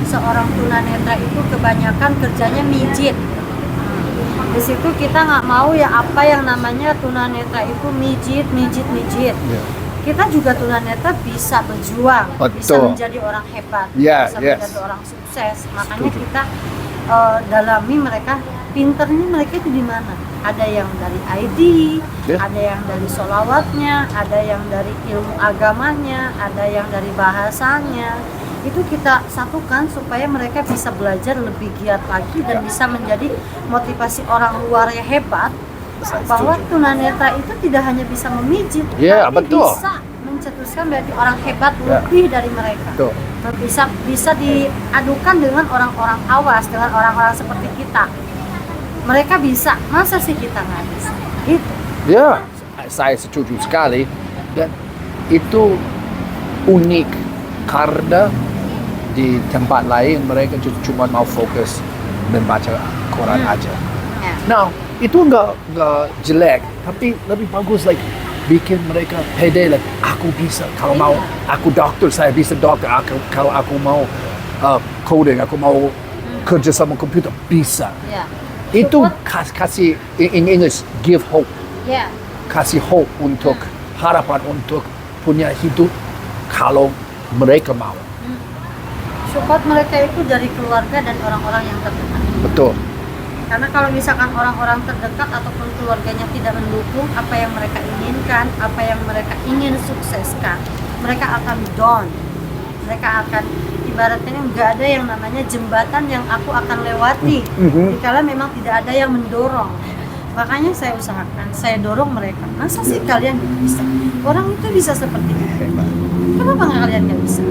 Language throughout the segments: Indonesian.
seorang tunanetra itu kebanyakan kerjanya mijit. Di situ kita nggak mau ya apa yang namanya tunanetra itu mijit. Yeah. Kita juga tunanetra bisa berjuang, bisa Betul. menjadi orang hebat, Yeah, bisa yes. menjadi orang sukses. Makanya Setuju. kita dalami mereka, pinternya mereka itu di mana. Ada yang dari ID, Yeah. ada yang dari sholawatnya, ada yang dari ilmu agamanya, ada yang dari bahasanya. Itu kita satukan supaya mereka bisa belajar lebih giat lagi dan bisa menjadi motivasi orang luar yang hebat, bahwa tunanetra itu tidak hanya bisa memijit, Ya, tapi betul. bisa mencetuskan menjadi orang hebat Ya. lebih dari mereka. Betul. Bisa diadukan dengan orang-orang awas, dengan orang-orang seperti kita. Mereka bisa, masa sih kita nggak bisa? Gitu. Ya, saya setuju sekali. Dan itu unik karena di tempat lain mereka cuma mau fokus membaca Quran aja. Ya. Nah, itu nggak jelek, tapi lebih bagus like bikin mereka pede like aku bisa. Kalau mau aku dokter, saya bisa dokter. Kalau aku mau coding, aku mau kerja sama komputer, bisa. Ya. Itu kasih in English give hope, Ya. kasih hope untuk harapan untuk punya hidup kalau mereka mau. Support mereka itu dari keluarga dan orang-orang yang terdekat. Betul. Karena kalau misalkan orang-orang terdekat ataupun keluarganya tidak mendukung apa yang mereka inginkan, apa yang mereka ingin sukseskan, mereka akan down. Mereka akan ibaratnya nggak ada yang namanya jembatan yang aku akan lewati. Dikala memang tidak ada yang mendorong. Makanya saya usahakan, saya dorong mereka. Masa sih kalian bisa? Orang itu bisa seperti itu. Kenapa nggak kalian nggak bisa?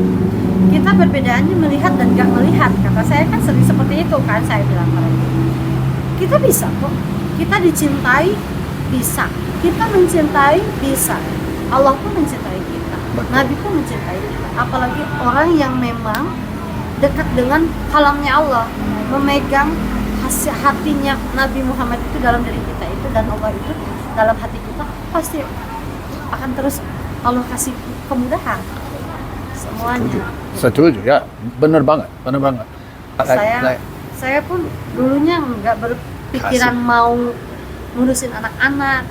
Kita perbedaannya melihat dan nggak melihat. Kata saya kan sering seperti itu kan, saya bilang mereka. Kita bisa kok. Kita dicintai bisa. Kita mencintai bisa. Allah pun mencintai kita. Betul. Nabi pun mencintai kita. Apalagi orang yang memang dekat dengan kalamnya Allah, memegang hatinya Nabi Muhammad itu dalam diri kita itu, dan Allah itu dalam hati kita, pasti akan terus Allah kasih kemudahan semuanya. Setuju ya, benar banget. Saya pun dulunya nggak berpikiran mau ngurusin anak-anak,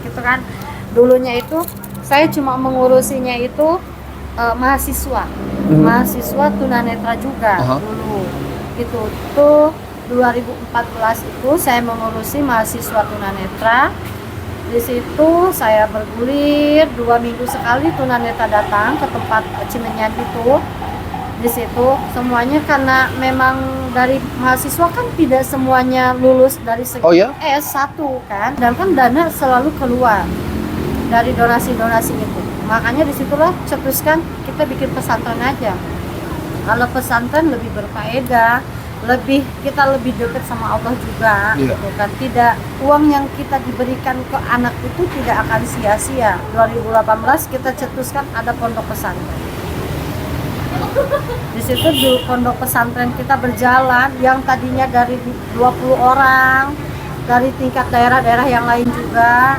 gitu kan. Dulunya itu saya cuma mengurusinya itu mahasiswa tunanetra juga. Dulu itu tuh 2014 itu saya mengurusi mahasiswa tunanetra. Di situ saya bergulir 2 minggu sekali tunanetra datang ke tempat Cimenyan itu. Di situ semuanya karena memang dari mahasiswa kan tidak semuanya lulus dari segi S1 kan, dan kan dana selalu keluar dari donasi-donasi itu. Makanya disitulah cetuskan kita bikin pesantren aja. Kalau pesantren lebih berfaedah, kita lebih dekat sama Allah juga, gitu kan. Tidak, uang yang kita diberikan ke anak itu tidak akan sia-sia. 2018 kita cetuskan ada pondok pesantren. Di situ di pondok pesantren kita berjalan, yang tadinya dari 20 orang, dari tingkat daerah-daerah yang lain juga,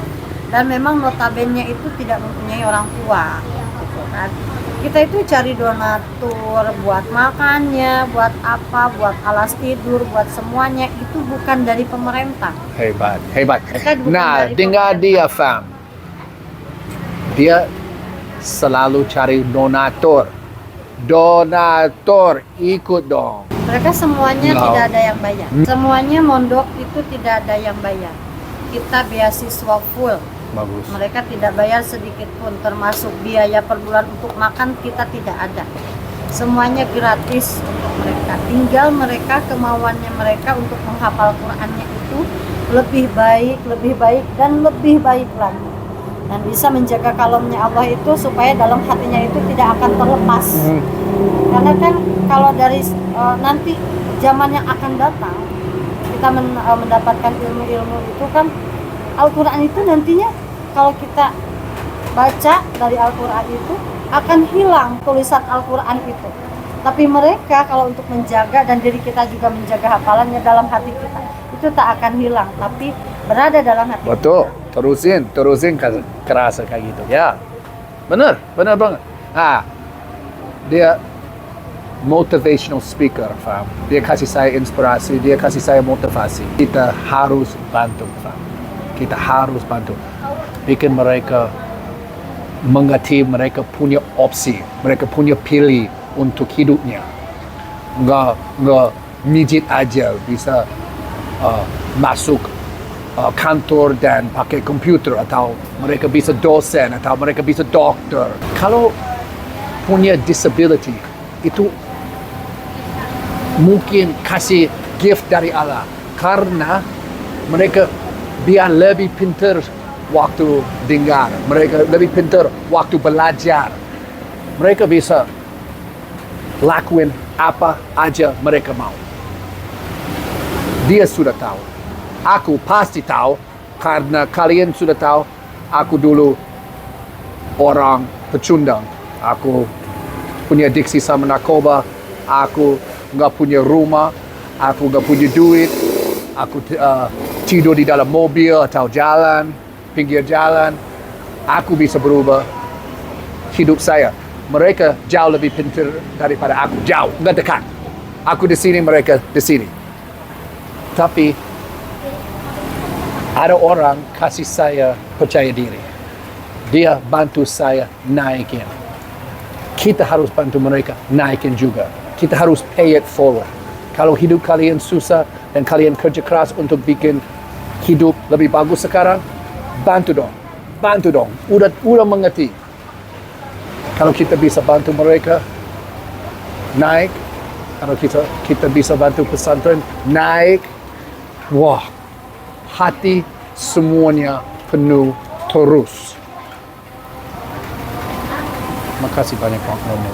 dan memang notabene itu tidak mempunyai orang tua, gitu kan. Kita itu cari donatur buat makannya, buat apa, buat alas tidur, buat semuanya, itu bukan dari pemerintah. Hebat. Nah, tinggal dia fam. Dia selalu cari donatur, ikut dong. Mereka semuanya tidak ada yang bayar. Semuanya mondok itu tidak ada yang bayar. Kita beasiswa full. Bagus. Mereka tidak bayar sedikit pun, termasuk biaya per bulan untuk makan kita tidak ada. Semuanya gratis untuk mereka. Tinggal mereka, kemauannya mereka untuk menghafal Qurannya itu lebih baik dan lebih baik lagi. Dan bisa menjaga kalamnya Allah itu supaya dalam hatinya itu tidak akan terlepas. Karena kan kalau dari nanti zaman yang akan datang, kita mendapatkan ilmu-ilmu itu kan, Al-Quran itu nantinya kalau kita baca dari Al-Quran itu akan hilang tulisan Al-Quran itu. Tapi mereka kalau untuk menjaga, dan diri kita juga menjaga hafalannya dalam hati kita, itu tak akan hilang, tapi berada dalam hati. Betul, terusin kerasa kayak gitu ya. Bener banget. Dia motivational speaker, faham? Dia kasih saya inspirasi, dia kasih saya motivasi. Kita harus bantu, faham? Kita harus bantu. Bikin mereka mengerti mereka punya opsi, mereka punya pilih untuk hidupnya. Nggak mijit aja bisa masuk kantor dan pakai komputer, atau mereka bisa dosen, atau mereka bisa dokter. Kalau punya disability itu mungkin kasih gift dari Allah, karena mereka biar lebih pintar waktu dengar, mereka lebih pintar waktu belajar, mereka bisa lakuin apa aja mereka mau. Dia sudah tahu, aku pasti tahu, karena kalian sudah tahu, aku dulu orang pecundang, aku punya adiksi sama narkoba, aku nggak punya rumah, aku nggak punya duit, aku tidur di dalam mobil atau jalan, pinggir jalan. Aku bisa berubah hidup saya. Mereka jauh lebih pintar daripada aku, jauh, nggak dekat. Aku di sini, mereka di sini. Tapi ada orang kasih saya percaya diri. Dia bantu saya naikin. Kita harus bantu mereka naikin juga. Kita harus pay it forward. Kalau hidup kalian susah dan kalian kerja keras untuk bikin hidup lebih bagus sekarang, bantu dong. Bantu dong. Udah mengerti. Kalau kita bisa bantu mereka naik, kalau kita bisa bantu pesantren naik, wah, hati semuanya penuh terus. Makasih banyak Pak Nono.